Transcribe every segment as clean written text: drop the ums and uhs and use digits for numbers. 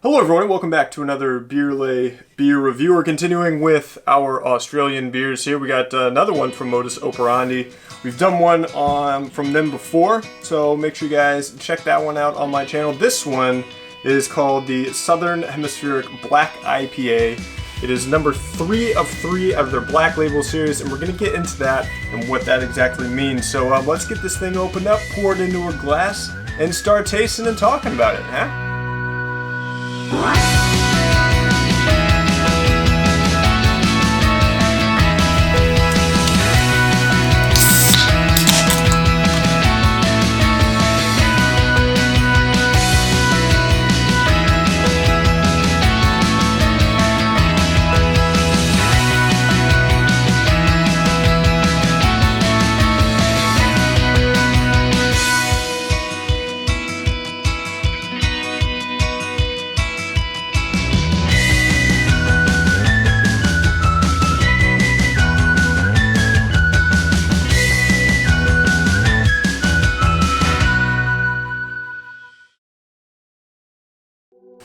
Hello everyone, welcome back to another Beer review. We're continuing with our Australian beers here. We got another one from Modus Operandi. We've done one from them before, so make sure you guys check that one out on my channel. This one is called the Southern Hemispheric Black IPA. It is number 3 of 3 of their Black Label series, and we're going to get into that and what that exactly means. So let's get this thing opened up, pour it into a glass, and start tasting and talking about it, huh?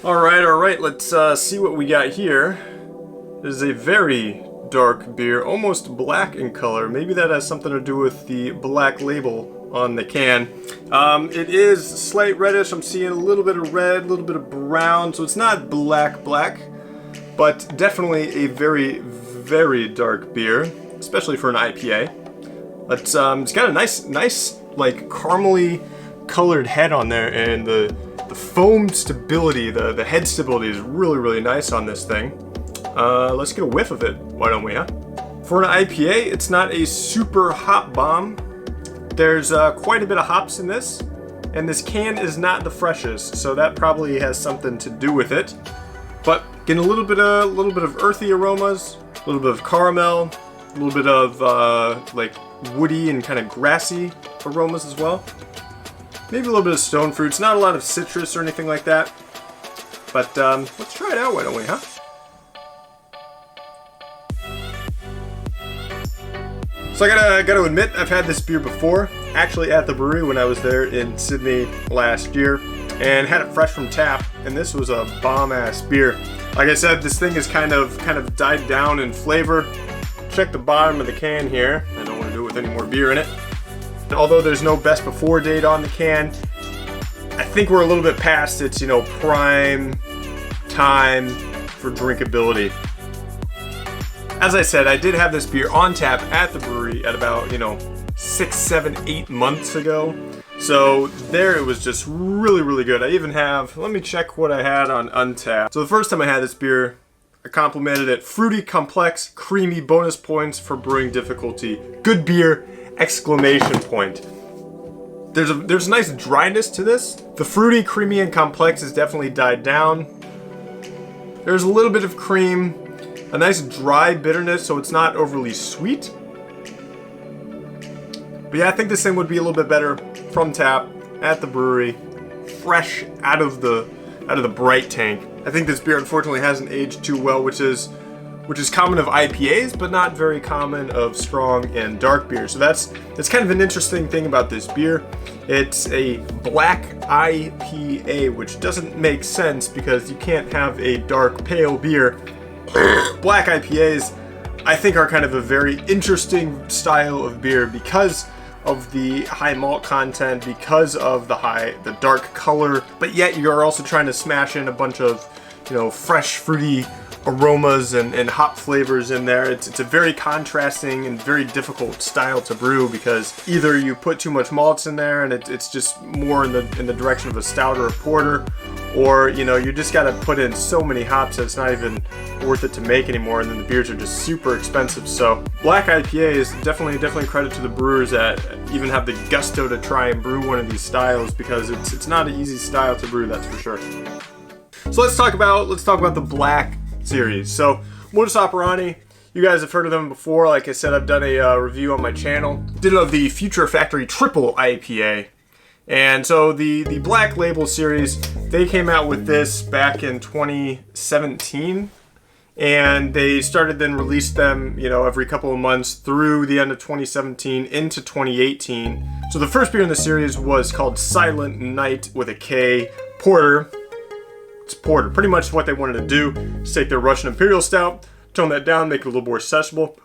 Alright, let's see what we got here. This is a very dark beer, almost black in color. Maybe that has something to do with the Black Label on the can. It is slight reddish. I'm seeing a little bit of red, a little bit of brown, so it's not black, but definitely a very, very dark beer, especially for an IPA. It's got a nice, like caramely colored head on there, and the foam stability, the head stability is really, really nice on this thing. Let's get a whiff of it, why don't we, huh? For an IPA, it's not a super hop bomb. There's quite a bit of hops in this, and this can is not the freshest, so that probably has something to do with it. But getting a little bit of earthy aromas, a little bit of caramel, a little bit of like woody and kind of grassy aromas as well. Maybe a little bit of stone fruits, not a lot of citrus or anything like that. But let's try it out, why don't we, huh? So I gotta admit, I've had this beer before, actually at the brewery when I was there in Sydney last year, and had it fresh from tap, and this was a bomb-ass beer. Like I said, this thing is kind of died down in flavor. Check the bottom of the can here. I don't want to do it with any more beer in it. Although there's no best before date on the can, I think we're a little bit past its, prime time for drinkability. As I said, I did have this beer on tap at the brewery at about, 6, 7, 8 months ago. So there it was just really, really good. I even have, let me check what I had on Untappd. So the first time I had this beer, I complimented it. Fruity, complex, creamy, bonus points for brewing difficulty. Good beer! Exclamation point. There's a nice dryness to this. The fruity, creamy, and complex has definitely died down. There's a little bit of cream, a nice dry bitterness, so it's not overly sweet. But yeah, I think this thing would be a little bit better from tap at the brewery, fresh out of the bright tank. I think this beer unfortunately hasn't aged too well, which is common of IPAs, but not very common of strong and dark beer. So that's kind of an interesting thing about this beer. It's a Black IPA, which doesn't make sense because you can't have a dark pale beer. Black IPAs, I think, are kind of a very interesting style of beer because of the high malt content, because of the dark color, but yet you're also trying to smash in a bunch of, fresh, fruity aromas and hop flavors in there. It's a very contrasting and very difficult style to brew because either you put too much malts in there and it's just more in the direction of a stout or a porter, or you just got to put in so many hops that it's not even worth it to make anymore, and then the beers are just super expensive. So Black IPA is definitely credit to the brewers that even have the gusto to try and brew one of these styles, because it's not an easy style to brew, that's for sure. So let's talk about the Black series. So Modus Operandi, you guys have heard of them before. Like I said, I've done a review on my channel. Did of the Future Factory Triple IPA. And so the Black Label series, they came out with this back in 2017, and they started then released them, every couple of months through the end of 2017 into 2018. So the first beer in the series was called Silent Night with a K Porter. It's porter. Pretty much what they wanted to do is take their Russian Imperial Stout, tone that down, make it a little more accessible,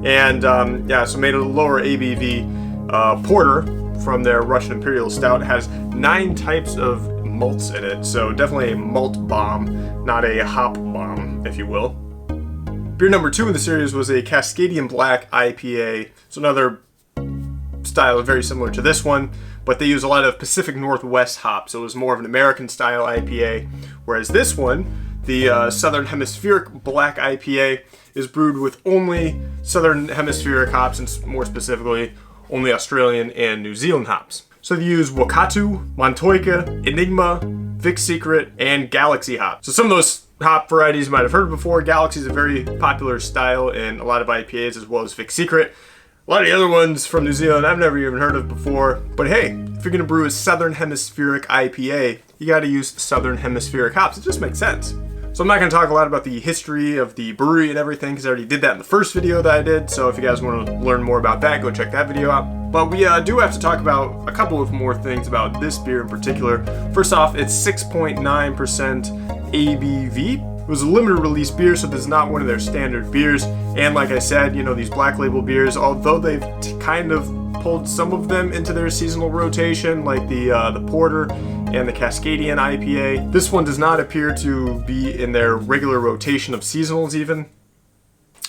and yeah, so made it a lower ABV porter from their Russian Imperial Stout. It has 9 types of malts in it, so definitely a malt bomb, not a hop bomb, if you will. Beer number 2 in the series was a Cascadian Black IPA. So another style very similar to this one, but they use a lot of Pacific Northwest hops, so it was more of an American style IPA, whereas this one, the Southern Hemispheric Black IPA, is brewed with only Southern Hemispheric hops, and more specifically, only Australian and New Zealand hops. So they use Wakatu, Montoika, Enigma, Vic Secret, and Galaxy hops. So some of those hop varieties you might have heard of before. Galaxy is a very popular style in a lot of IPAs, as well as Vic Secret. A lot of the other ones from New Zealand I've never even heard of before. But hey, if you're gonna brew a Southern Hemispheric IPA, you gotta use Southern Hemispheric hops. It just makes sense. So I'm not gonna talk a lot about the history of the brewery and everything, because I already did that in the first video that I did. So if you guys want to learn more about that, go check that video out. But we do have to talk about a couple of more things about this beer in particular. First off, it's 6.9% ABV. It was a limited release beer, so this is not one of their standard beers. And like I said, you know, these black label beers, although they've kind of pulled some of them into their seasonal rotation, like the porter and the Cascadian IPA, this one does not appear to be in their regular rotation of seasonals even.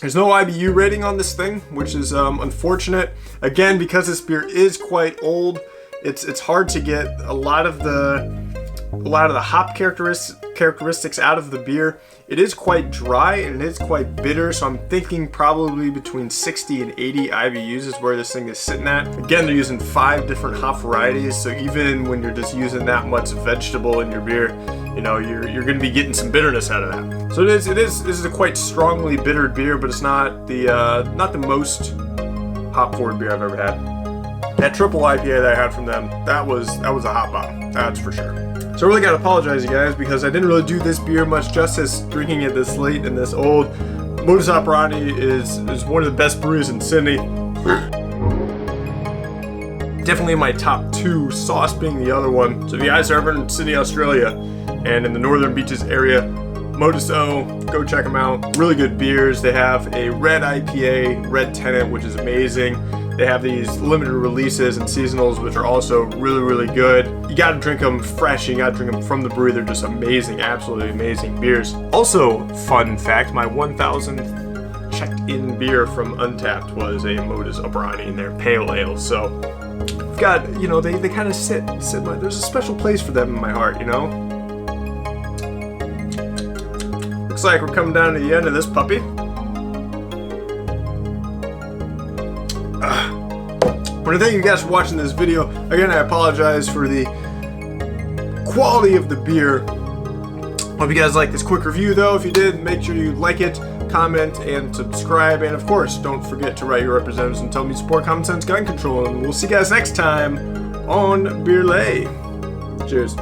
There's no IBU rating on this thing, which is unfortunate. Again, because this beer is quite old, it's hard to get a lot of the hop characteristics out of the beer. It is quite dry and it is quite bitter, so I'm thinking probably between 60 and 80 IBUs is where this thing is sitting at. Again, they're using 5 different hop varieties, so even when you're just using that much vegetable in your beer, you know, you're going to be getting some bitterness out of that. So this is a quite strongly bittered beer, but it's not the most hop forward beer I've ever had. That triple IPA that I had from them, that was a hop bomb, that's for sure. So I really gotta apologize, you guys, because I didn't really do this beer much justice drinking it this late and this old. Modus Operandi is one of the best breweries in Sydney. Definitely in my top 2, Sauce being the other one. So if you guys are ever in Sydney, Australia, and in the Northern Beaches area, Modus O, go check them out. Really good beers. They have a red IPA, Red Tenant, which is amazing. They have these limited releases and seasonals, which are also really, really good. You gotta drink them fresh, you gotta drink them from the brewery. They're just amazing, absolutely amazing beers. Also, fun fact, my 1000th checked-in beer from Untapped was a Modus Operandi in their pale ale. So, we've got, you know, they kind of sit there's a special place for them in my heart, you know? Looks like we're coming down to the end of this puppy. I want to thank you guys for watching this video. Again, I apologize for the quality of the beer. Hope you guys like this quick review though. If you did, make sure you like it, comment, and subscribe. And of course, don't forget to write your representatives and tell me to support common sense gun control. And we'll see you guys next time on Beer Lay. Cheers.